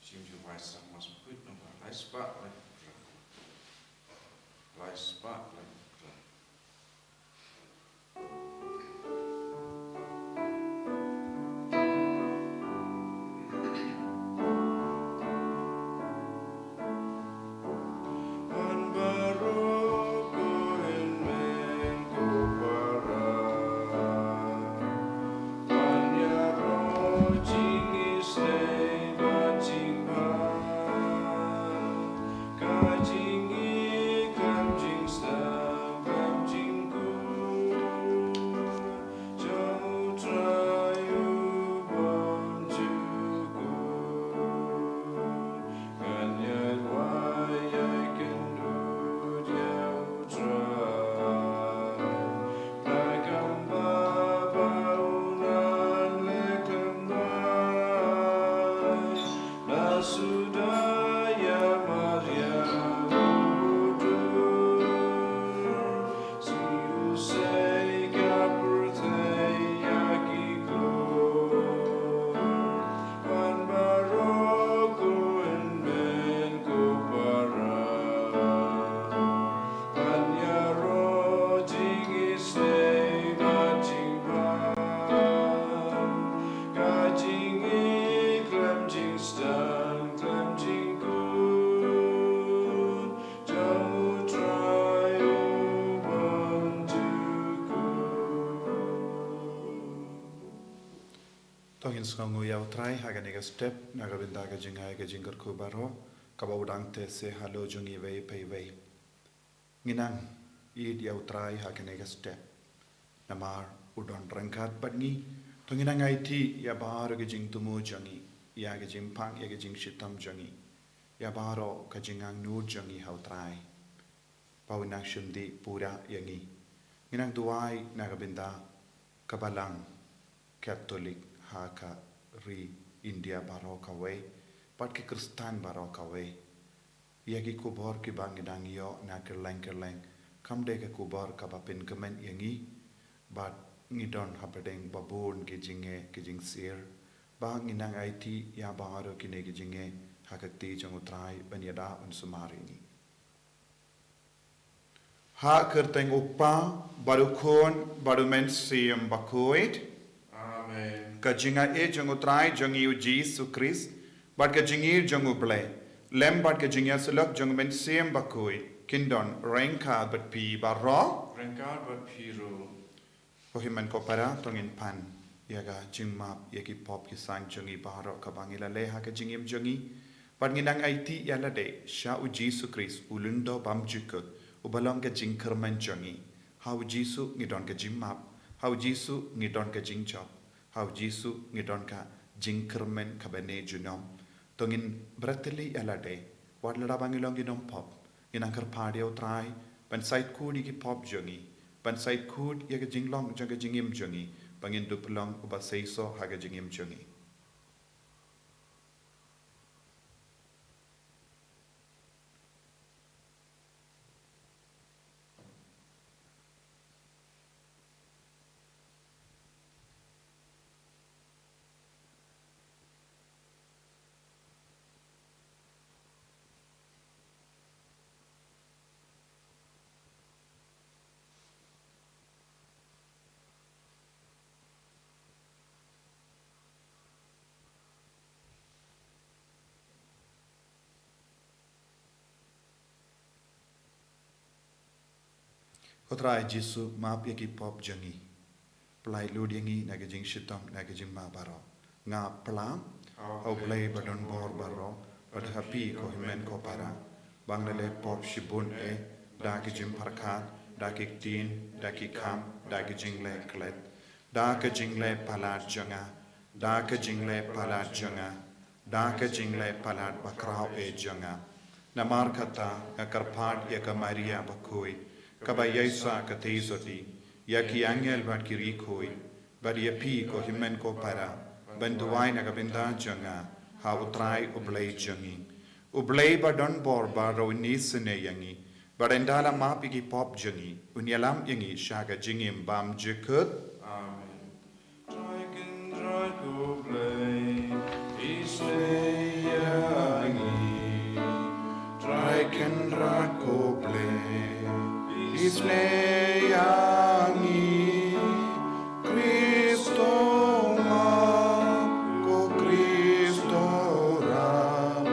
Seems your wife some must put no light spot like light spot like Sngi yau try haganega step nagabinda ka jingai ka jingar kubaro kabaudang te se halo jungi vei pei vei nginang id yau try haganega step namar udon rangkat badngi to nginang IT ya bahar ka jing tumu jangi ya ka jing pang ya ka jing shitam jangi ya baharo ka jingang nur jangi hau try pawinang shimdi pura yangi nginang duai nagabinda kabalang Catholic haka ri India baro kawe pat ke Kristan baro kawe yagi kubor ki bangidang yo na kerleng kam de ke kubor ka bapin kemen yangi bat ngidon habedeng babon ke jing sir ba nginang IT ya baro ki ne ke jinge hakati jang utrai banyada un sumarini ha kerteng upa barukhon barumen siam Bakhuid Kajinga jangu trai jangi Jesu Christ but kajingi jangu ble lem but kajinga sulak jangu men same Bakhuid kindon rengka but pi baro rengka but pi ro Pohiman ko para tongin pan yaga jingmap yaki pop ki sang jangi baro kabangila leha kajingim jangi but nginang IT yala de sha u Jesu Christ ulundo bamjukut ubalong ka jingkerman jangi how Jesu ngidon ka jingmap how Jesu ngidon ka jingchop how Jesu ngidon ka jingkermen kabane junom tongin brateli alade wat lada bangilong ginom pop inangkar padio try ban site kudi ki pop jongi ban site kud ya jinglong jaga jingim jongi bangin duplong uba seiso haga jingim jongi Kotrai Jesu map yaki pop jangi plai ludiangi nagajing shitam nagajing ma baro nga plam au play badon bor baro bad happy ko himen ko para banglele pop shibun dagajing parkat dagik tin dakikam dagajing le klet dagajing le palat janga dagajing le palat janga dagajing le palat bakrao janga namar kata akarpad yaka Maria Bakhuid kaba Yesa katesoti yaki angel bat kiri koi bad yapi ko himen ko para banduai na kabinda janga ha utrai ublay jangi ublay badon bor baro nisene yangi barendala mapi ki pop jangi unyalam yangi shaga jingim bam jikut amen try ublay isleya isleyangi Kristo ngam ko Kristo ram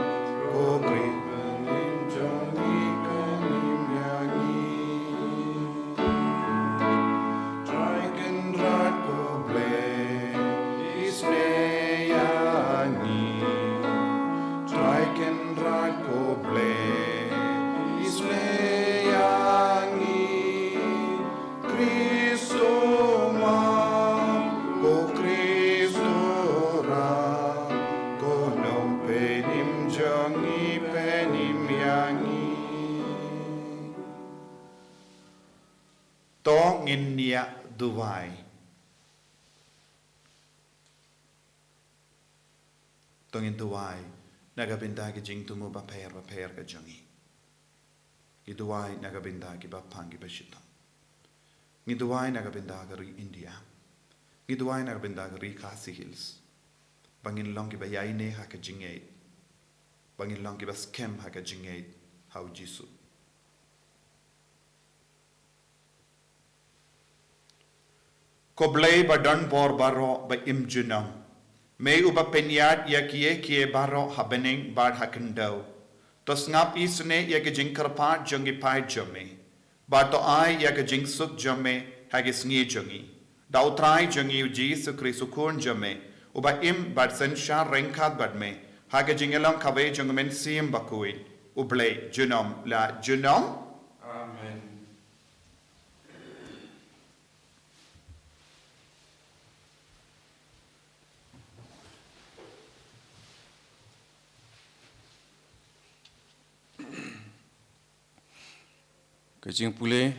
ko kripenim jangi kanim yangi Dragon rat ko ble isleyangi Dragon rat ko ble isleyangi Kristo mam ko Kristo ram ko nom penim jangi penim yangi Tong India Dubai Tong in Dubai nagabinda ki jing tumu ba per ka jangi Ki Dubai nagabinda ki ba pangi ba shita Ki Dubai nagabinda ka ri India Ki Dubai nagabinda ka ri Khasi Hills Bangin long ki ba yaine ha ka jingate Bangin long ki ba scam ha ka jingate hau jisu Koblay ba dan bor baro ba imjunam May uba penyat ya kie baro habening bad hakendau Tos ngap isne ya ke jingkar pa jongi pai jome ba to ai ya ke jing suk jome ha ke sngi jongi da utrai jongi uji sukri sukun jome uba im bad sen sha renkat bad me ha ke jingelang kave jongmen sim Bakhuid ublay junom la junom Amen. Kajing pule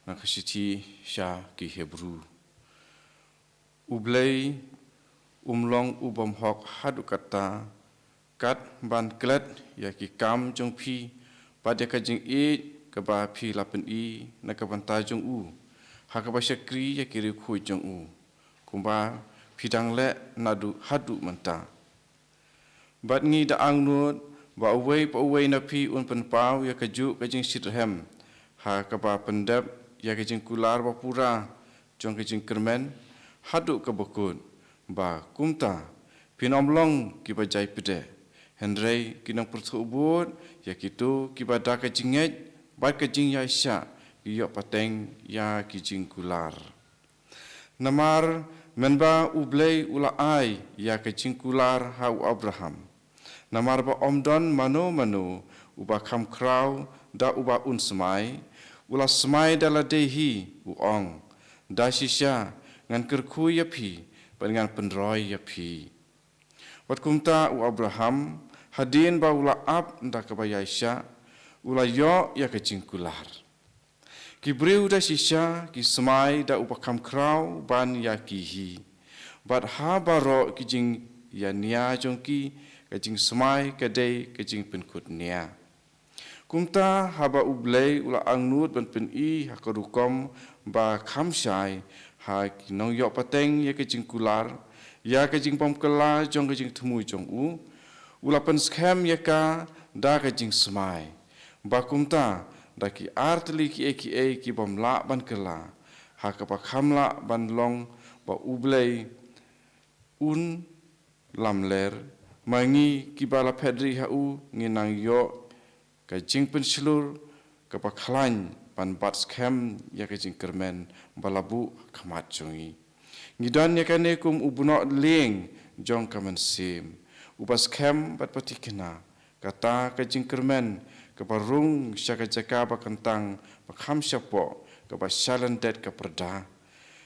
na kasiti sha ki Hebrew. Ublay umlong ubam hok hadu kata kat ban klet ya ki kam jong pi pada kajing e kaba pi lapen i na kabanta jong u hakaba syakri ya ki rikhui jong u kumba pidang le nadu hadu manta bat ngi da angnut ba away na pi un pen pau ya kaju kajing sitrhem ha kaba pendap ya kajing kular ba pura jong kajing kermen hadu ka Bakhuid ba kumta pinomlong ki ba jai pede hendrei kinang pertubut ya kitu ki ba da kajinget ba kajing ya sya ki yo pateng ya kajing kular namar menba ublay ula ai ya kajing kular hau Abraham namar ba omdon mano uba kham kraw da uba unsmai ula smai dala dehi uong da shisha ngan kerku ya pi dengan penroy ya pi wat kumta u Abraham hadin ba ula ab nda ka Yaisha ula yo ya ka jingkular ki breu da shisha ki smai da uba kham kraw ban ya ki hi bat ha baro ki jing ya nia jongki ka jing smai ka dei ka jing penkut nia kumta haba ublay ula angnut ban pen i hakarukom ba khamshai ha nong yo pateng ya ke jing kular ya ke jing pom kala jong ke jing thumui jong u ula pen scam ya ka da ke jing smai ba kumta da ki artli ki ki bom la ban kala ha ka pa khamla ban long ba ublay un lamler mangi ki bala pedri ha u nginang yo ka jing pen slur ka pa khlan pan bat scam ya ka jing kermen balabu khamat jongi ngidan ya kane kum ubuno leng jong kamen sim ubas scam bat patikena kata ka jing kermen ka parung syaka jaka ba kentang ba kham syapo ka ba shalan det ka perda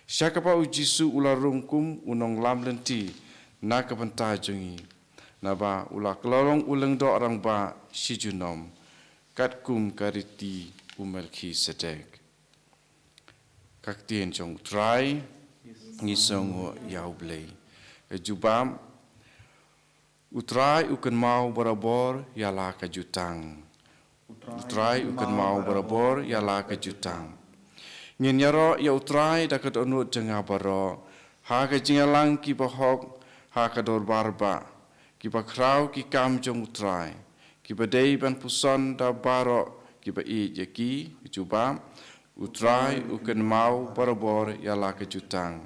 syaka pa ujisu ularung kum unong lam lenti na ka penta jongi na ba ula kelorong uleng do orang ba sijunom kat kum kariti umelki sedek kak tien jong try ngisong yau blay jubam utrai ukan mau barabor yala ka jutang utrai ukan mau barabor yala ka jutang ngin yaro ya utrai dakat onut jenga baro ha ka jingalang ki bahok ha ka dor barba ki bakrau ki kam jong utrai ki badai ban puson da baro ki ba i yaki juba utrai uken mau parabor yala kejutang.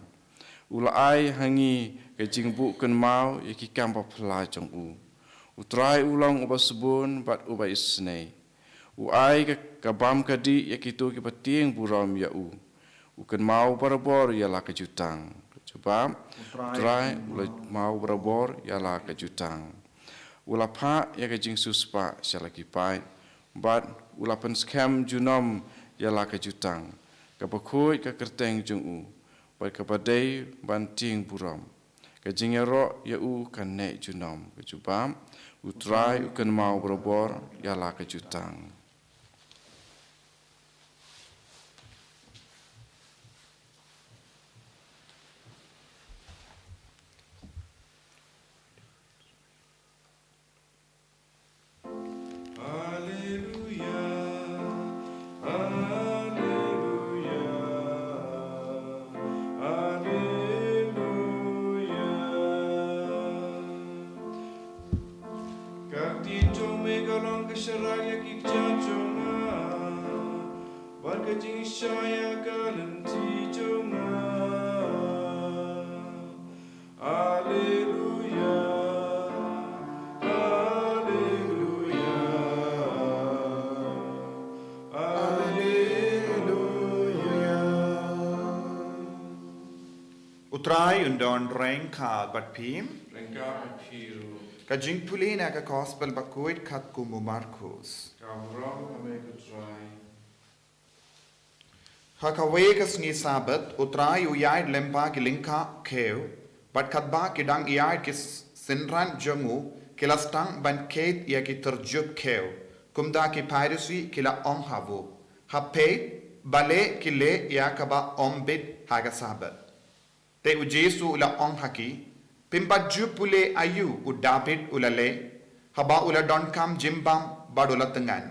Ulai hangi kejingbu ken mau yaki kampa pela jong u. Utrai ulang uba sebun bat uba isnei. Uai ke kabam kadi yakitu ki patieng buram ya u. Uken mau parabor yala kejutang. Coba utrai ulai mau parabor yala kejutang. Ulapa ya kejing suspa syalaki pai. Bat ulapan skam junom yala kejutang. Bakhuid ke kerteng jong u. Bat kepadai banting buram. Kejing ero ya u kan nek junom. Coba utrai uken mau parabor yala kejutang. Utrai undon reng ka bat pim. Rengka piru. Kajing puli na ka gospel Bakhuid kat kumu Markus. Kamram kami utrai. Hakawe ka Sngi sabat utrai uyai lempa ki linka keu. Bat katba ki dang iyai ki sinran jongu kilastang ban ket ya ki terjub keu. Kumda ki piracy kila om havu. Hapet bale ki le ya kaba ombit haga sabat. Te u Jesu ula ong haki, pimpat jupule ayu u David ula le, haba ula don kam jimbam bad ula tengan.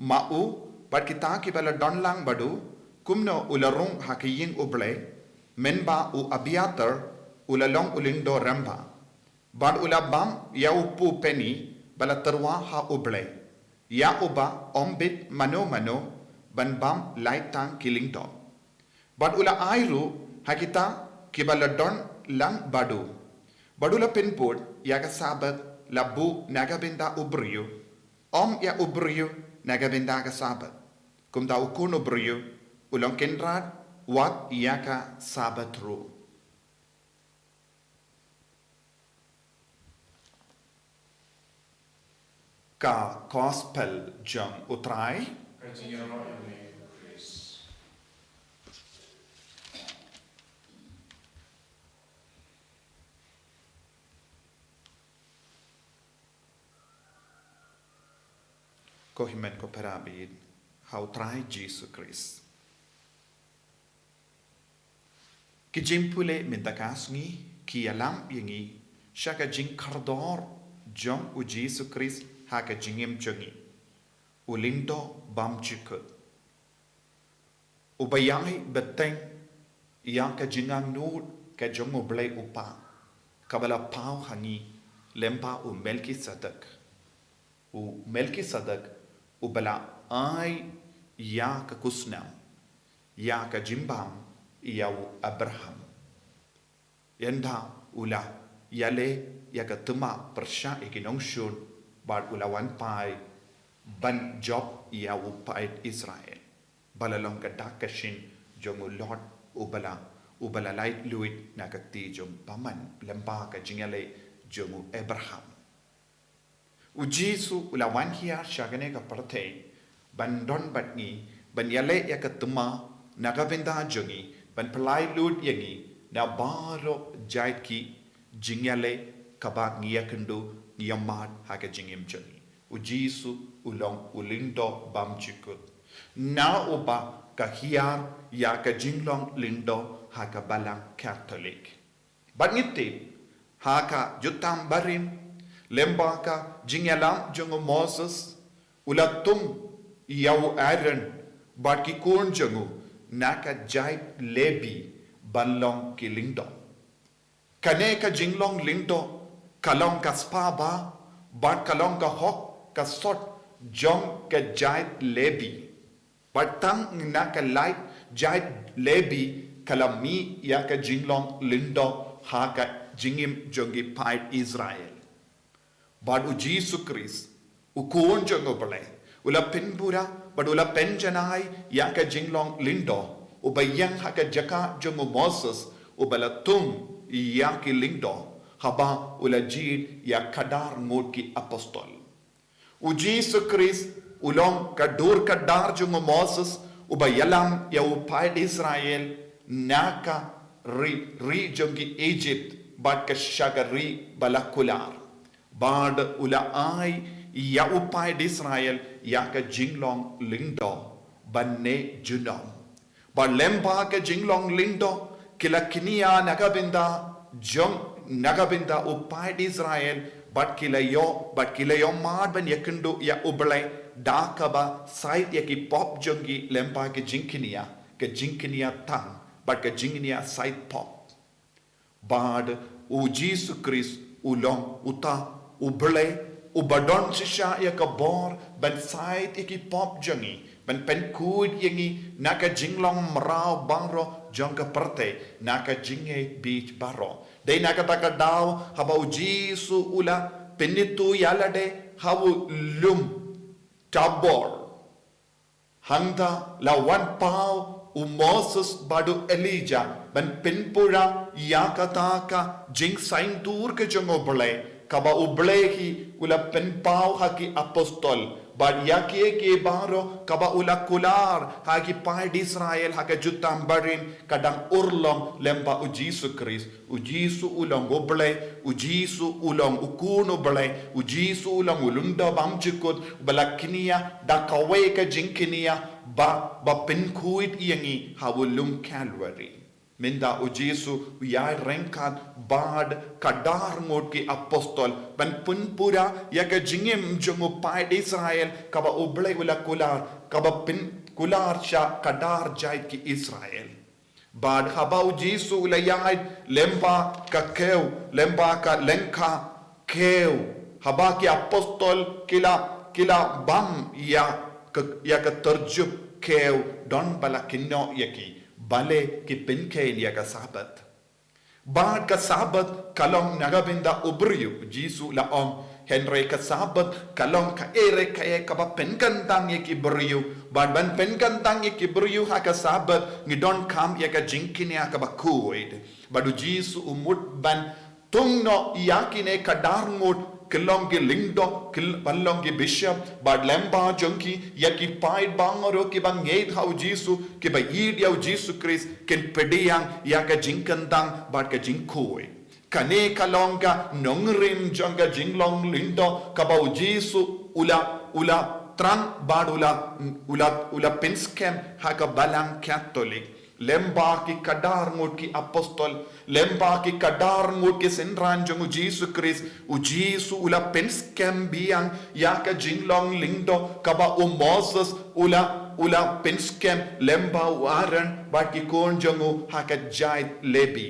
Mau bad kita ki bala don lang badu, kumno ula rung haki ying uble, menba u Abiatar ula long ulindo ramba. Bad ula bam ya upu peni bala terwa ha uble. Ya uba ombit mano ban bam laitang kilingdo. Bad ula airu hakita kibala don lang badu. Badu la pinpod yaga sabat labu nagabinda ubriyo. Om ya ubriyo nagabinda ga sabat. Kumda ukun ubriyo ulong kinrad wat yaga sabat ru. Ka gospel jang utrai. Kajing ero kami Chris. Ko himen ko perabid how try Jesus Christ. Ki jimpule mintakasngi ki alam yengi shaka jing kardor jong u Jesus Christ haka jingim jongi. Ulindo bam chikut. Ubayai beteng yang ka jingang nud ka jong ublay upa. Kabala pau hangi lempa u Melkisedek. U Melkisedek ubala ay ya ka kusnam ya ka jimbam ya Abraham yanda ula yale ya ka tuma persya ikinongshun bad ulawan pai ban job ya pai Israel balalong ka dakashin jongu Lord ubala light luit na ka ti jong paman lempa ka jingale jongu Abraham u Jesu ulawan hiya syagane ka partay bandon batni ban yale ya katuma nagabinda jongi ban pelai lut yangi na baro jait ki jingyale kabak ngiya kendo ngiyamad haka jingim jongi u Jesu ulong ulindo bam chikut na uba ka hiya ya ka jinglong lindo haka balang Catholic ban ngiti haka jutam barin lembaka jingyalam jongo Moses ulatum yau Aaron barki kun jongo naka jai lebi banlong kilingdo kane ka jinglong lingdo kalong ka spa ba bar kalong ka hok ka sot jong ka jai lebi Batang na ka light jait lebi kalami ya ka jinglong lindo ha ka jingim jongi pait Israel. Bad u Jesus Christ u kuon jongo bale ula pinbura bad ula penjanai ya ka jinglong lindo u bayang ha ka jaka jongo Moses u balatung ya ki lindo haba ula jid ya kadar ngod ki apostol. U Jesus Christ ulong kadur kadar jongo Moses u bayalam ya u pait Israel naka ri jongi Egypt bad ka shagari balakular. Bad ula ai ya upai di Israel ya ka jinglong lindo banne junong. Ba lemba ka jinglong lindo kila kinia nagabinda upai di Israel but kila yo mad ban yakundu ya ublay dakaba sait ya ki pop jongi lemba ka jinkinia tang but ka jinginia sait pop. Bad u Jesus Christ ulong uta ublay ubadon sisha ya kabor ban sait iki pop jangi ban penkud yangi naka jinglong mrao bangro jongka perte naka jinge beach baro dei naka takadaw haba ujisu ula penitu yalade hawu lum tabor hangda la one pau u Moses badu Elijah ban pinpura yakataka jing sain tur ke jongo blay kaba ublehi ula penpau haki apostol bad yakie ke baro kaba ula kular haki paid Israel haka jutam barin kadang urlong lemba u Jesus Christ u Jesus ulong oble u Jesus ulong ukuno ble u Jesus ulong ulunda bamjikut balakinia da kawe ka jinkinia ba penkuit yangi hawulum Calvary. Minda u Jesu yai renkat bad kadar ngod ki apostol ban punpura ya ka jingim jongo paid Israel kaba uble ula kular kaba pin kular sha kadar jait ki Israel. Bad haba u Jesu ula yai lemba ka keu lemba ka lenka keu haba ki apostol kila bam ya ka terjub keu don bala kinno yaki bale ki pinkain ya ka sabat. Bad ka sabat kalong nagabinda ubriyu Jesu la om Henry ka sabat kalong ka ere ka e ka ba penkantang yaki briyu bad ban penkantang yaki briyu ha ka sabat ngidon kam ya ka jinkini ya ka Bakhuid badu Jesu umut ban tungno yakine kadar ngot kilongi lingdo balongi bishop bad lemba jonki yaki paid bangoro ki banged how Jesus ki ba yid ya Jesus Christ ken pediyang yaka jinkandang bad ka jinkoi kane kalonga nongrim jonga jinglong lindo kaba Jesus ula trang bad ula pinskem haka balang Catholic lemba ki kadar ngot ki apostol lemba ki kadar ngot ki senran jongu Jesus Christ u Jesus ula penskem biang yaka jinglong lingdo kaba u Moses ula penskem lemba u Aaron bat ki kon jongu haka jait lebi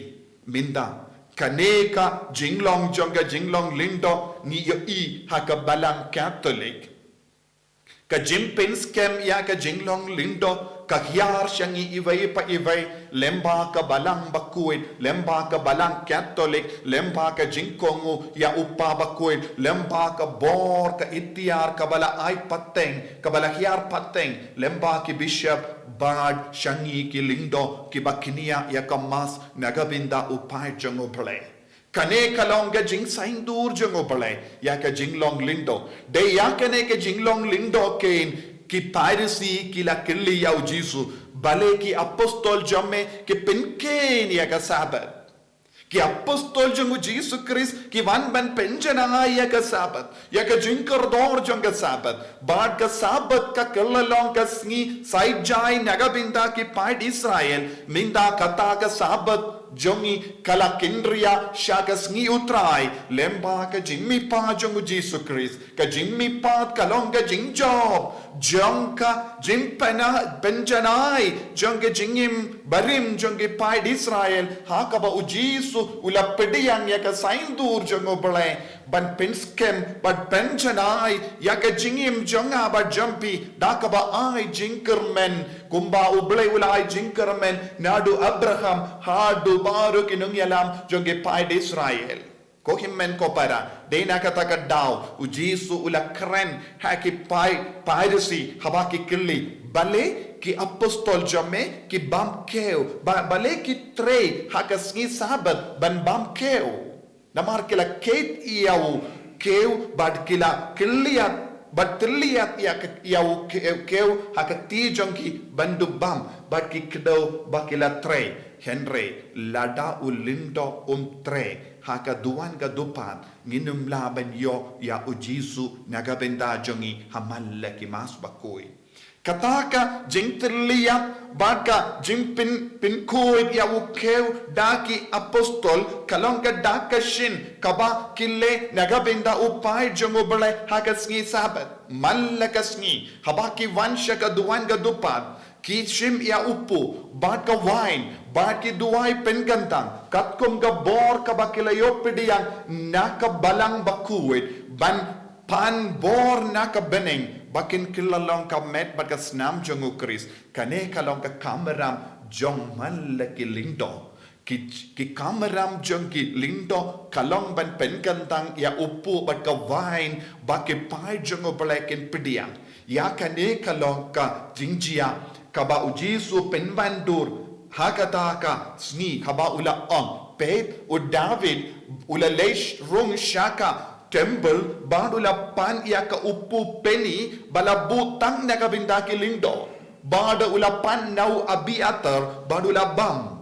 minda kaneka jinglong jonga jinglong lindo ni yo I haka balang Catholic ka jimpenskem yaka jinglong lindo kahyar syangi iway pa iway lemba ka balang Bakhuid lemba ka balang Catholic lemba ka jingkongu ya upa Bakhuid lemba ka bor ka itiar ka bala ay pateng ka bala hyar pateng lemba ki bishop bad syangi ki lindo ki bakinia ya kamas nagabinda upay jongo play kane kalonga jing sain dur jongo play ya ka jinglong lindo de ya kane ka jinglong lindo ken ki piracy ki la kelli ya Jesu bale ki apostol jamme ki pinken ya ka sabat ki apostol jongu Jesus Christ ki van ban penjana ya ka sabat ya ka jinkar dor jonga sabat bad ka sabat ka kellalong ka Sngi side jai nagabinda ki paid Israel minda kata ka sabat jongi kala kindria shaka sngi utrai lemba ka jingmi pa jongu Jesus Christ ka jingmi pa kalong ka jing job jongka jimpana benjanai jonge jingim barim jonge pai Israel hakaba ujisu ula pediyang ya ka saindur jongo bale ban pinskem ban benjanai ya ka jingim jonga ba jampi dakaba ai jinkermen kumba ublay ula ay jinkermen nadu Abraham hadu baru kinung yalam jonge pai Israel ko himmen ko para dena kata ka daw ujisu ula kren haki pai piracy habaki killi bale ki apostol jame ki bam keu bale ki tre hakasngi sabat ban bam keu namar kila ket iau keu bad kila killiat but terlihat iau keu hakati jongki bandu bam baki kedo bakila tre Henry lada ulindo tre haka duan ga dupan nginum laban yo ya ujisu nagabenda jongi hamalle ki mas bakui kataka jing terlihat baka jing pin kuit ya ukeu daki apostol kalongka daka shin kaba kille nagabenda upai jongo bale hakasngi sabat mallakasngi habaki wansha ka duan ga dupan ki shim ya upu bat ka wine bat ki duai pengantang kat kum ka bor ka bakilayo pidiyang naka balang bakuit ban pan bor naka beneng bakin kilalong ka met bat ka snam jongu Chris kane kalong ka kameram jong man laki lindo ki kameram jong ki lindo kalong ban pengantang ya upu bat ka wine baki pai jongu balakin pidiyang ya kane kalong ka jingjia kaba ujisu penbandur hakataka sngi kaba ula on pet u David ula leish rung shaka temple badula pan ya ka upu peni balabu tang nakabindaki lindo bada ula pan nau abiatar badula bam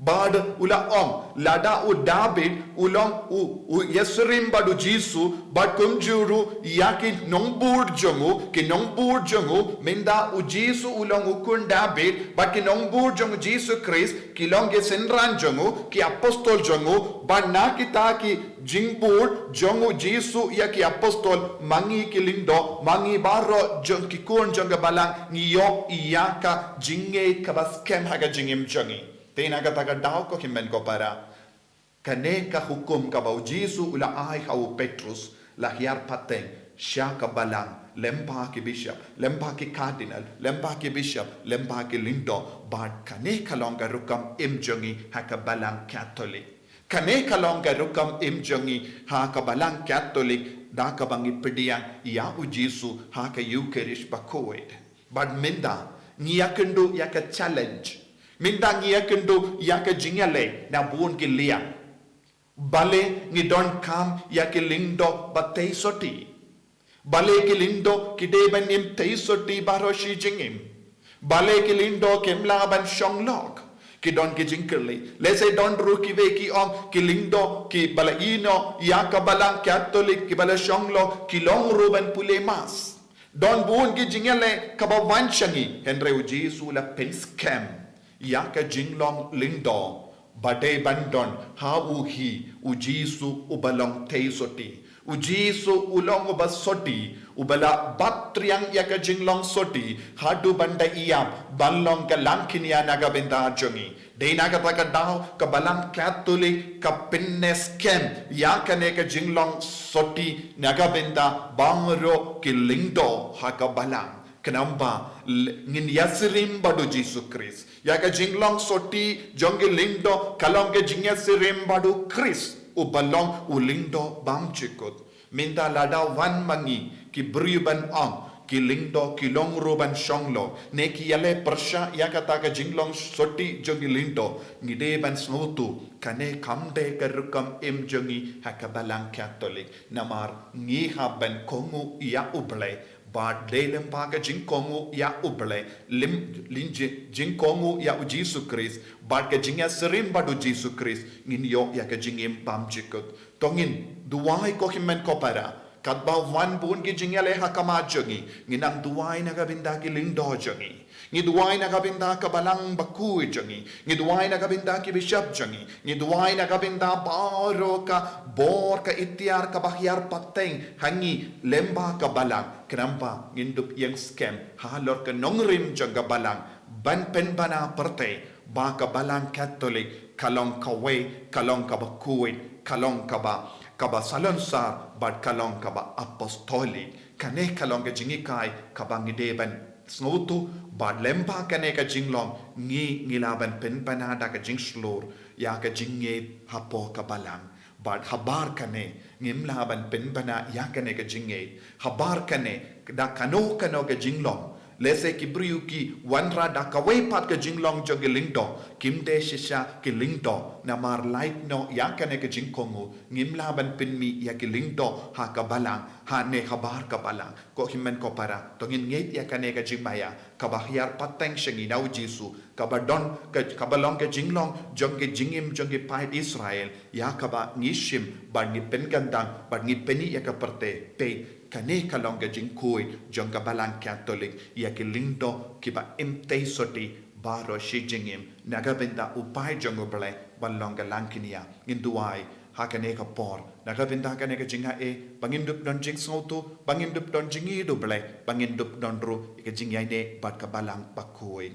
bad ula ong lada u David ulong u Yesrim badu Jisu bad kumjuru yaki nongbur jongu ki nongbur jongu minda u Jisu ulong ukun David bad ki nongbur jongu Jisu Christ ki long ke senran jongu ki apostol jongu bad na kita ki jingbur jongu Jisu ya ki apostol mangi ki lindo mangi baro jong ki kun jonga balang niyo iyaka jinge kabaskem haga jingim jongi Tena kata daw ko himmen ko para kane ka hukum ka bau Jisu ula ay hau Petrus lahiar pateng siya ka balang lempa ki bishop lempa ki cardinal lempa ki bishop lempa ki lindo bad kane ka longa rukam imjongi ha ka balang Catholic kane ka longa rukam imjongi ha ka balang Catholic da ka bangi pediyang ya u Jisu ha ka Eucharist Bakhuid bad minda ngiyakendu ya ka challenge Minda ngia kendo ya ke jingale na buon ke lia. Bale ngi don kam ya ke lindo batei soti. Bale ke lindo ki deben im tei soti baro shi jingim. Bale ke lindo kemla ban shonglok. Ki don ke jingkerli. Lese don ru ki ve ki ong ki lindo ki bala ino ya ka balang Catholic ki bala shonglo ki long ruben pule mas. Don buon ki jingale kabawan shangi. Henry Ujisu la penskem. Yaka jinglong lindo bade bandon ha uhi ujisu ubalong teisoti ujisu ulong ubasoti ubala batriang yaka jinglong soti hadu banda iyam balong ka langkinia nagabenda jongi de nagataka daw ka balang Catholic ka pinnes kem yaka ne ka jinglong soti nagabenda bangro ki lindo ha ka balang Kenapa ngin yasirim badu Jesus Christ ya ka jinglong soti jonge lindo kalong ke jingyasirim badu Christ ubalong ulindo bam chikut minta lada wan mangi ki briban ang ki lindo ki long ruban shonglo ne ki yale persha ya kata ka jinglong soti jonge lindo ngide ban smutu kane kamde karukam im jongi hakabalang Catholic namar ngi haben kongu ya uble Bad lelem paga jingkongu ya uble lim linje jingkongu ya u Jesus Christ bad ka jingya serim badu Jesus Christ ngin yo ya ka jingim pam jikut tongin duwai ko himmen ko para kadba wan bun ki jingya le hakama jongi nginang duwai na ka binda ki lindo jongi Ngiduay nakabinda kabalang Bakhuid jangi. Ngiduay nakabinda ki bishop jangi. Ngiduay nakabinda baro ka bor ka itiar ka bahyar pateng hangi lemba kabalang. Kenapa ngindup yang scam halor ke nongrim jaga balang ban pen bana perte ba kabalang Katolik kalong kawe kalong ka Bakhuid kalong kaba salonsar bad kalong kaba apostolik kane kalong ka jingikai kabang ideban sngutu bad lempa kane ka jinglong ngilaban pen panada ka jingslor ya ka jinge hapo kabalang bad habar kane ngimlaban pen bana ya kane ka jinge habar kane da kano ka jinglong lese ki briu ki wanra da kawai pat ka jinglong joge lingdo kimde shisha ki lingdo namar light no yang kane ka jingkongu ngimlaban pinmi ya ki lingdo ha ka balang ha ne khabar ka balang ko himmen ko para tongin ngeit ya kane ka jingmaya ka bahyar pateng shengi nau jisu ka badon ka balong ka jinglong joge jingim joge pait Israel ya ka ba ngishim ba ni pen gandang ba ni peni ya ka perte pe kane kalong ka jingkui jong ka balang Katolik ya ki lindo ki ba imtei soti baro shi jingim nagabinda upai jongo bale balong ka langkinia nginduai hakane ka por nagabinda kane ka jinga bangindup don jing sotu bangindup don jingi do bale bangindup don ru ka jingai ne bat ka balang Bakhuid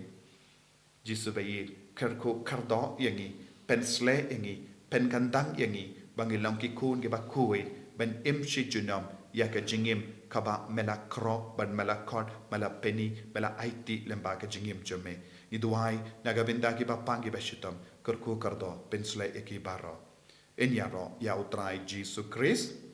jisu bayi kerko kardo yangi pensle yangi pen kandang yangi bangilong ki kun ki Bakhuid ben imshi junom ya ka jingim kaba mela kro ban mela kod mela peni mela aiti lemba ka jingim jome iduai nagabinda ki bapangi beshitom kurku kardo pensle eki baro enyaro ya utrai Jesus Christ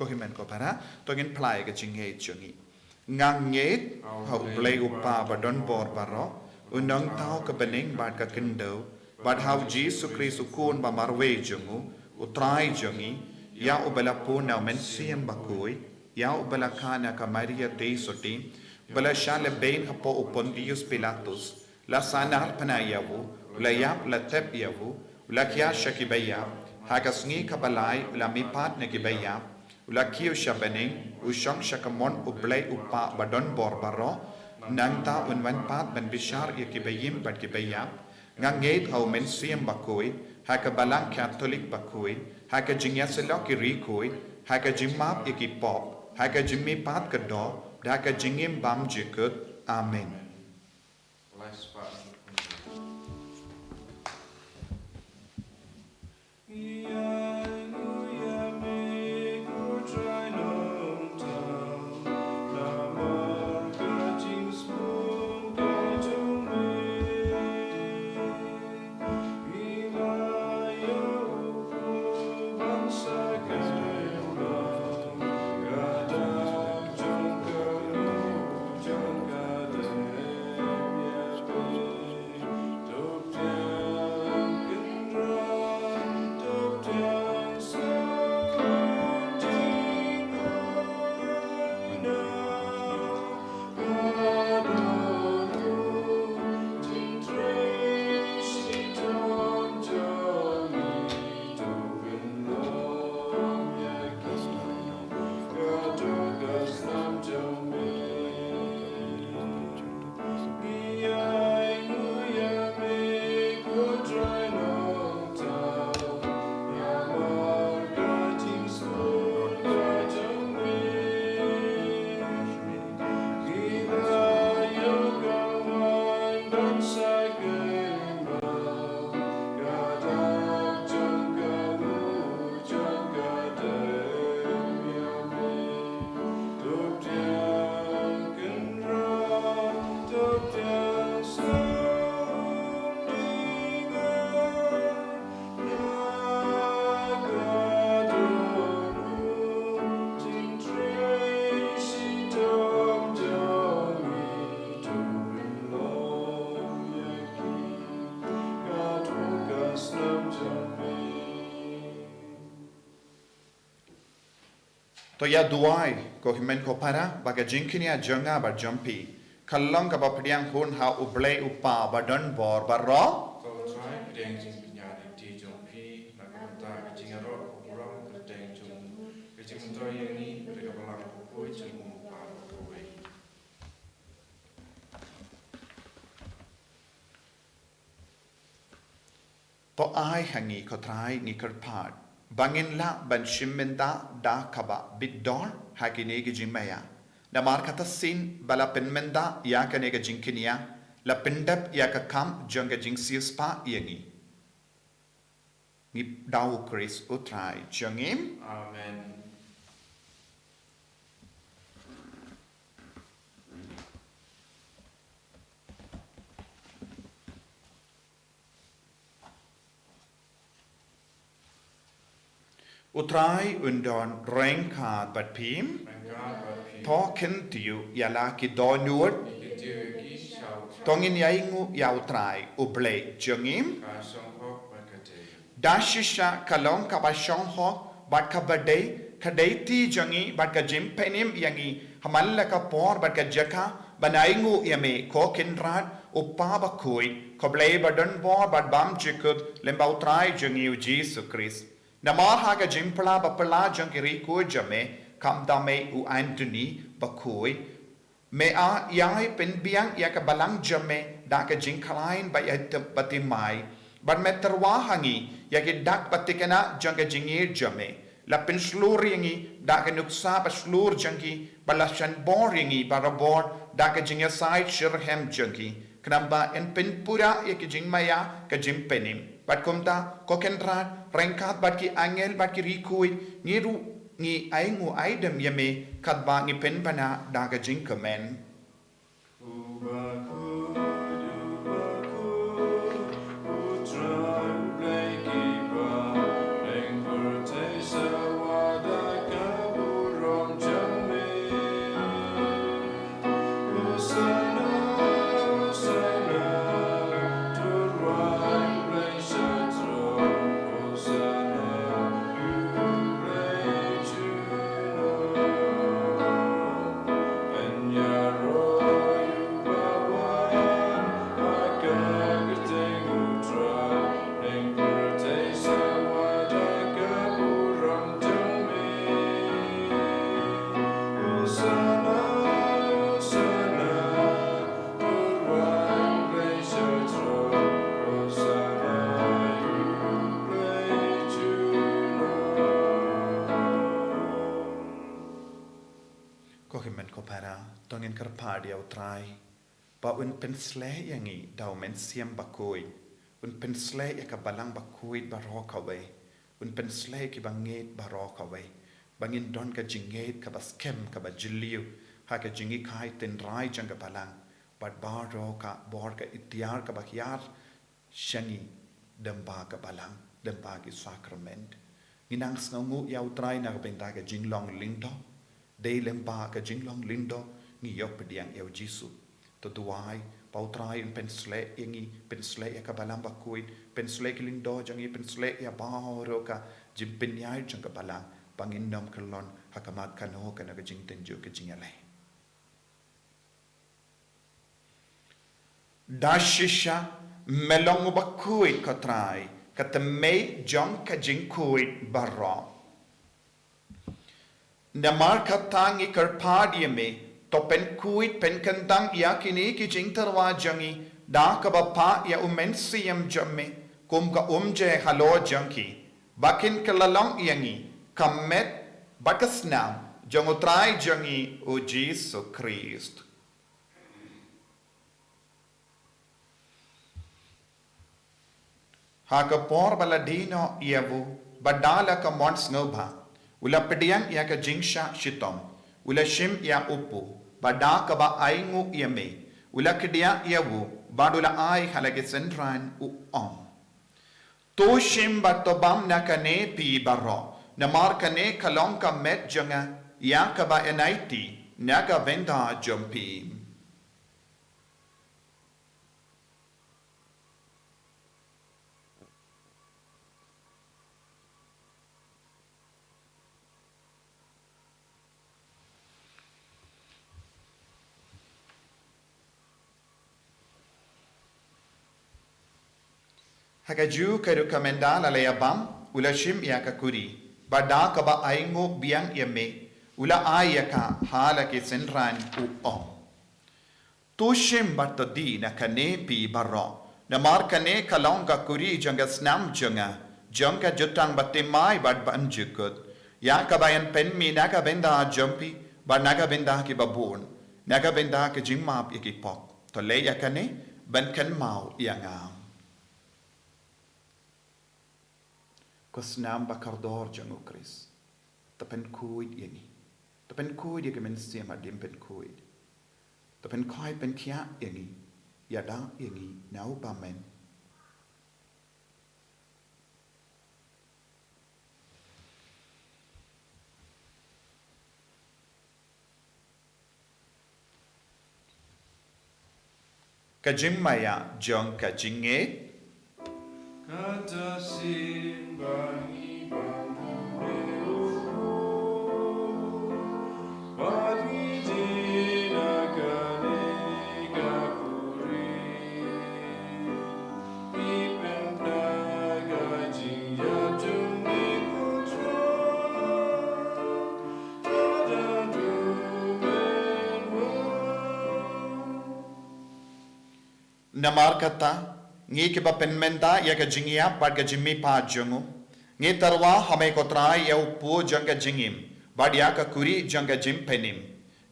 ko himen ko para tongin plai ka jinghe chungi nganget hau play upa badon bor baro unang tao ka bening bad ka kendo bad hau Jesus Christ ukun ba marwe jungu utrai jungi ya ubala puna men siem Bakhuid ya ubala kana ka Maria de soti bala shale bain hapo Pontius Pilatus la sanar panayavu la yap la tep yavu la kya shakibaya hagasngi kabalai la mipat ne kibaya Ulakio shabening, ushang shakamon ublay upa badon borbaro, nangta unwan pat ben bishar yakibayim bad kibayap, ngangait hau men siem Bakhuid, haka balang Katolik Bakhuid, haka jingyaselo kirikoid, haka jimap yakipop, haka jimmi pat kado, haka jingim bam jikut, amen. to ya duai ko himen ko para baga jinkinia jonga ba jumpi kallong ka ba pediang hun ha ublei upa ba don bor ba ro Kau try pedang jing penyari di jong pi nak kata kecing arok kurang pedang jong kecing mentera yang ni mereka belang koi jong umpan koi. to ai hangi ko trai ni kerpat bangin la ban shimmenda da kaba bidor hakine gi jimaya na mar kata sin bala penmenda ya kane ga jinkinia la pendap ya ka kam jonga jingsius pa yangi ni dau Chris utrai jongim Amen. utrai undon rengkat bat pim Mereka berpi. to kentiu ya la ki do nuot Ikut ki shau tongin ya ingu ya utrai uble jongim kasong hok berkata. dashisha kalong ka ba shong ho bat ka bade kadaiti jangi bat ka jim penim yangi hamalla ka por bat ka jaka banaingu yame ko kinrat upa ba koi ko blei badan bor bat bam jikut lemba utrai jangi u Jesus Christ namar ha ka jim pala ba pala jangi ri ko jame kam dame u Anthony ba koi me a yai pen biang ya ka balang jame da ka jing kalain ba ya batimai ban meterwa hangi ya ke dak patikana janga jingir jame la pen slur yangi da ka nuksa ba slur jangi balashan bor yangi barabor da ka jinga side shirhem jangi knamba en pen pura ya ke jingmaya ka jim penim bat komta kokendrat rengkat bat ki angel bat ki rikui ngiru ngi aingu aidem yame katba ngi pen bana da ka jing kemen Kohimen kopara tongin karpadi au trai ba un pensle yangi dau men siam bakoi un pensle ya ka balang bakoi ba ro kawe un pensle ki banget ba ro kawe bangin don ka jinget ka baskem ka ba jiliu ha ka jingi kai ten rai janga balang bat ba ro ka bor ka itiar ka bakyar shangi demba ka balang demba ki sacrament nginang sngu ya utrai na ka benda ka jinglong lindo dei lemba ka jinglong lindo ngi yok pediang eu jisu to duai pautrai in pensle ingi pensle ya ka balamba kuit pensle ki lindo jangi pensle ya bauro ka jimpinyai jang ka balang pangin nom kalon hakamat kano kana ka jing tenju ka jingale dashisha melong bakuit ka trai ka temei jong ka jing kuit barra namar katangi karpadi me to pen kuit pen kantang ya kini ki jingtarwa jangi da ka bapa ya umensiam jamme kum ka umje halo janki bakin kalalong yangi kamet bakasnam jangutrai jangi o Jesus Christ ha ka por baladino yavu badala ka mons nobha ula pediang ya ka jingsha shitom ula shim ya upu bada ka ba aingu yame ula kedia yawu badula ai halage sentran u om to shim batobam na kane pi barro na mar kane kalong ka met janga ya ka ba enaiti na ka venda jompi Hakaju ke rekomenda la leabam ula shim ya ka kuri. Bada ka ba aingo biang yame ula aya ka hala ke senran u om. Tushim batadi na kane pi barro. Na mar kane kalonga kuri janga snam janga jutang batimai bad banjukut. Ya ka bayan pen mi naga benda jumpi ba naga benda ki babun. Naga benda ke jingmap ikipok. To le ya kane ban kan mau yangam. Kosnam bakardor jangu Chris. Tapen kuid yani. Tapen kuid ya kemen siam adim pen kuid. Tapen koi pen kia yani. Yada yani nau bamen. Kajimaya jong kajinge. Kata simbani bangureo, bagi jina kane gakuri, ipen praga jinja jumi putra, tada dumenwo. Namar kata. Ngi ke ba penmenta ya ka jingia bad ka jimmi pa jungu ngi tarwa hame ko trai ya upu janga jingim bad ya ka kuri janga jim penim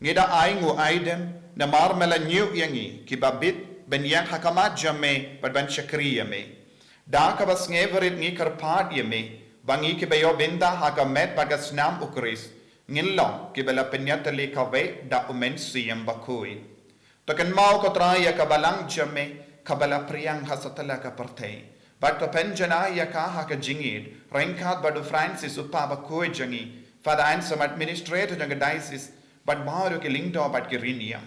ngi da aingu aidem na mar mela new yangi ki ba bit ben yang hakamat jamme bad ban chakriya me da ka bas ngeverit ngi karpat yeme bangi ke bayo benda hakamet bad ka snam ukris ngillo ki bela penyata le ka ve da umen siyam bakhuid to kan mau ko trai ya ka balang jamme kabala priyang hasatala ka partay. Bato penjana ya ka haka jingid, rengkat badu Francis upaba koi jangi, fada ansam administrator janga diocese, bad mauro ke lingdo bad ke riniam.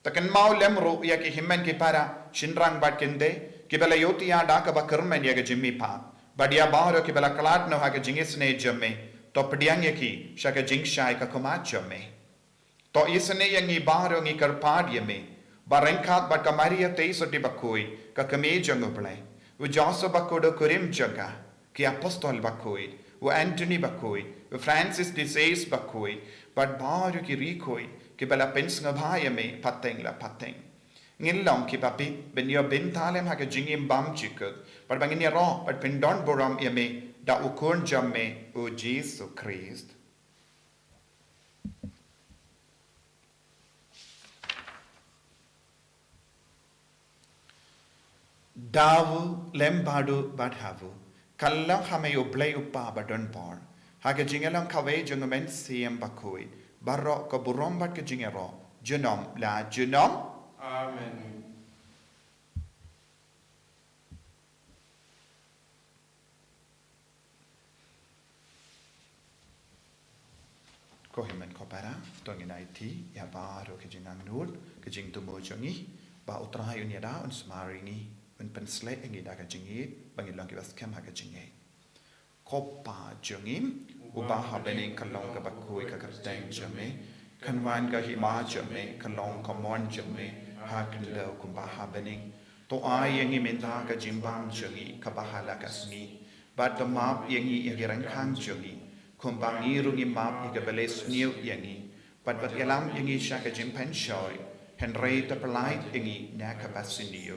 Takan mau lemro ya ke himmen ke para, shinrang bad kende, ke bala yoti ya daka ba kermen ya ke jimmi pa. Bad ya mauro ke bala kalat no haka jingisne jamme, to pediang ya ki, shaka jingshai ka kumat jamme. To isane yangi mauro ngi karpad yame, Barengkat bat kamaria te so di Bakhuid ka kame jangu play. U Joshua Bakhuid kurim janga ki apostol Bakhuid. U Anthony Bakhuid. U Francis de Sales Bakhuid. Bat baru ki rikoi ki bala pens ngabhaya me pateng la pateng. Ngilong ki papit ben yo ben talem ha ka jingim bam chikut. Bat bangin ya ro bat pendon boram yame da ukun jamme u Jesus Christ. Davu lembadu badhavu kallang hame ublay upa badon por haga jingalang kawe jungumen siem Bakhuid barro ko burombat ke jingero junom la junom Amen. ko himen ko para tongin IT ya baro ke jinang nur ke jing tumo jongi ba utrai unya da un smaringi un pensle engi daga jingi bangin lang kibas kem haga jingi kopa jungim uba habening kalong ka Bakhuid ka karteng jame kanwan ka hima jame kalong ka mon jame hakndo kumba habening to ay yengi menta ka jimbang jungi ka bahala ka Sngi bat map yengi yagirang kang jungi kumbangi rungi map igabeles new yengi bat yalam yengi shaka jimpen shoy henry to polite yengi naka basiniyo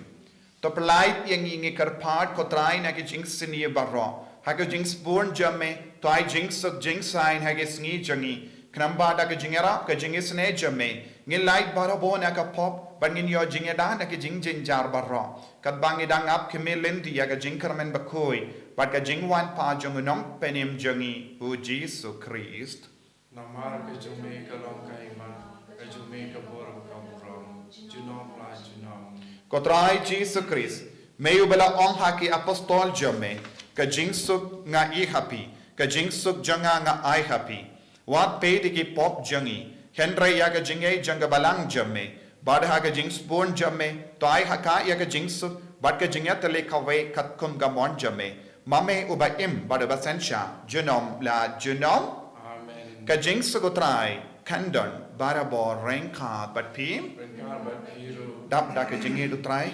to polite yengi ngi karpat ko try na ki jing siniyo barro haga jing born jamme to I jing suk jing sign haga Sngi jangi knamba da ka jingera ka jingis ne jamme ngi light baro bo na ka pop bangin yo jingeda na ki jing jin jar barro kat bangi dang up kemelen di yaga jing karmen Bakhuid bat ka jingwan pa jong nong penim jangi u Jesus Christ Namar ke jume kalong kaima, ke jume ke boram kamram, junom la junom. Kotrai Jesus Christ mayu bela ong haki apostol jamme ka jingsuk nga I happy ka jingsuk janga nga I happy wat pe ki pop jangi henry yaga jingai janga balang jamme bad haga jings born jamme to I haka yaga jingsuk bat ka jingya tele kawe kat kum gamon jamme mame uba im bad basensha junom la junom Amen. ka jingsuk utrai kandon barabo rengka bat pim Rengkar bat piru. dap da ka jingai utrai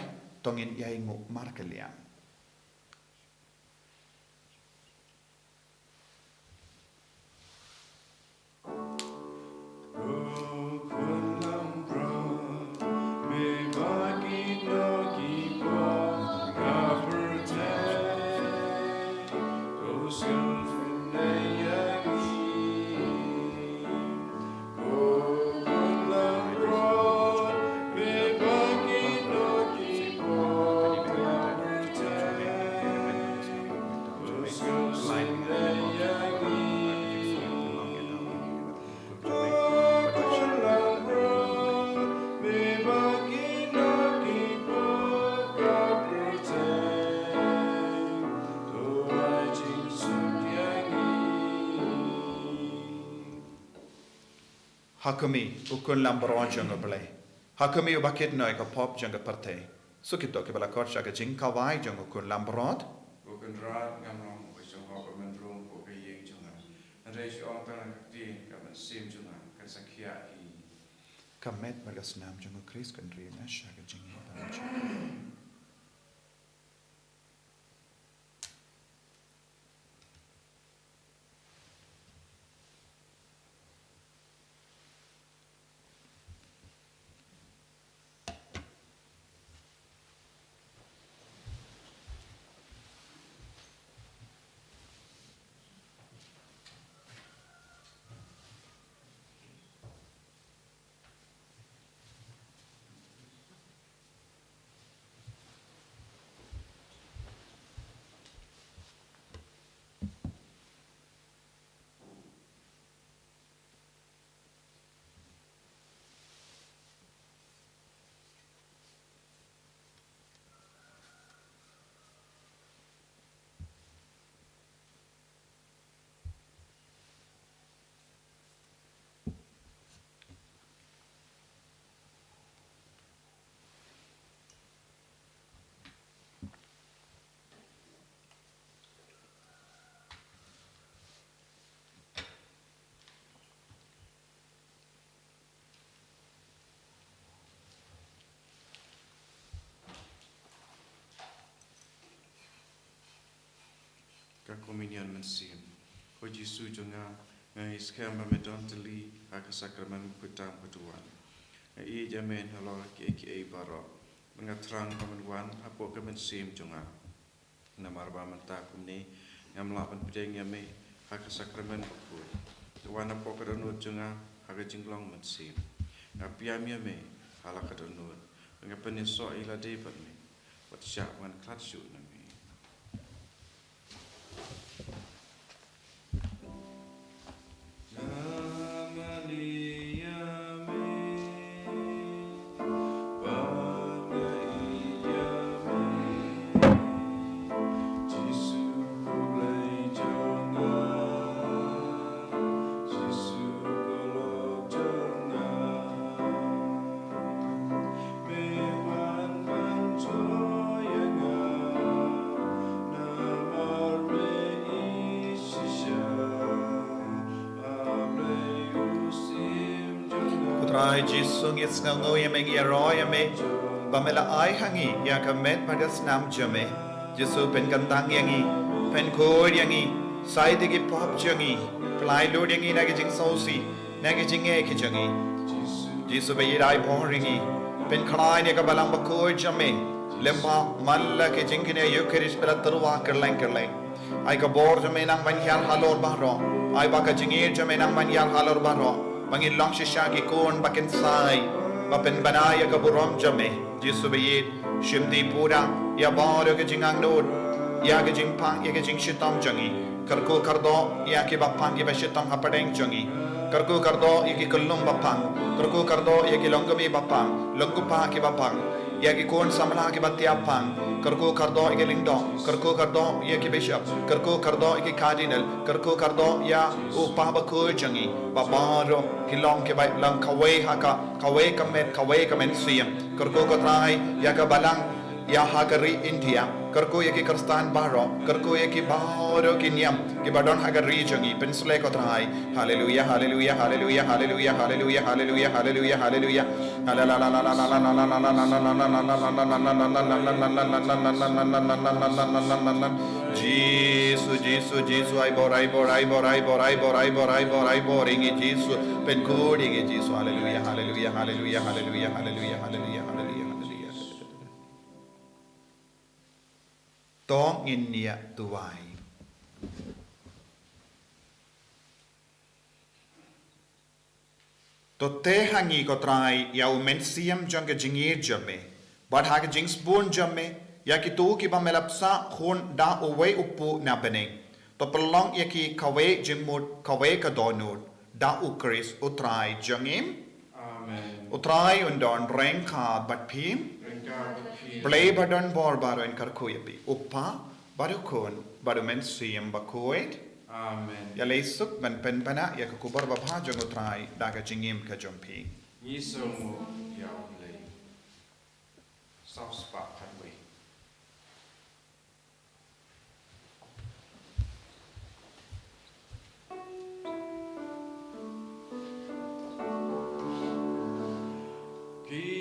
tongin yai ngu markelian Hakumi ukun lambron janga play. Hakumi ubakit noi ka pop janga parte. Sukito ke bala korcha ka jing kawai janga ukun lambrod. Ukun rat ngamrong wisong hok men rung ko ke yeng junga. Andres ong tang di ka men sim junga ka sakya hi. Kamet margas nam janga Chris kan ri na sha ka jing. Ka kominian men sim. Ko Yesu junga ngai skema medon teli aka sakramen kutam kutuan. Ngai jamen halo ki baro. Mengatrang pamenwan apo ke men sim junga. Namar ba menta kumni ngamlapan pedeng yame aka sakramen ku. Tuan apo ke donut junga aka jinglong men sim. Ngapiam yame hala ka donut. Ngapen so ila debat me. Wat syak wan klat syu na me. Trai Jesu ngits ngango yame ngiaro yame bamela ai hangi ya kamet margas nam jame Jesu pen kantang yangi pen khor yangi sai digi pop jangi plai lord yangi nagi jing sausi nagi jing e ki jangi Jesu be yirai poringi pen khanai ne ka balang bakhoi jame lemba malla ke jingine yukeris pela tarwa kerleng ai ka bor jame nang ban yar halor bahro ai ba ka jingir jame nang ban yar halor bahro Mangin long shisha ki kon bakin sai bapen banaya ka burom jame Jesu be shimdi pura ya baro ke jingang nod ya ke jingpang ya ke jing shitam jangi karko kardo ya ke bapang ke shitam hapadeng jangi karko kardo ya ke kullum bapang karko kardo ya ke longami bapang longupa ke bapang ya ke kon samla ke batiapang karko kardo ya ke lingdo karko kardo ya ke bishop karko kardo ya ke cardinal karko kardo ya upa bakhuid jangi babaro kilong ke bai lang kawe kamen siam karko katrai ya ka balang ya hagari India karko ya ki karstan baro karko ya ki baro ki niam ki badon hagari jangi pensle katrai hallelujah hallelujah hallelujah hallelujah hallelujah hallelujah hallelujah hallelujah Jesus ai bor ingi Jesus pen kod ingi Jesus hallelujah hallelujah hallelujah hallelujah hallelujah hallelujah hallelujah Tong in nia tuai To te hangi ko trai ya umensiam jang jingir jame bad ha jing spoon jame ya ki tu ki ba melapsa khon da uwe upu na bene to pelong ya ki kawe jimut kawe ka donut da ukris utrai jangim Amen. Utrai undon reng kha bat phim Play badon bor baro en karkuyapi uppa barukon barumen siyam bakhuid Amen. Ya leisuk man pen pana ya kubar babha jong utrai daga jingim ka jompi. Ni so mo yao le. Soft spot highway. Peace.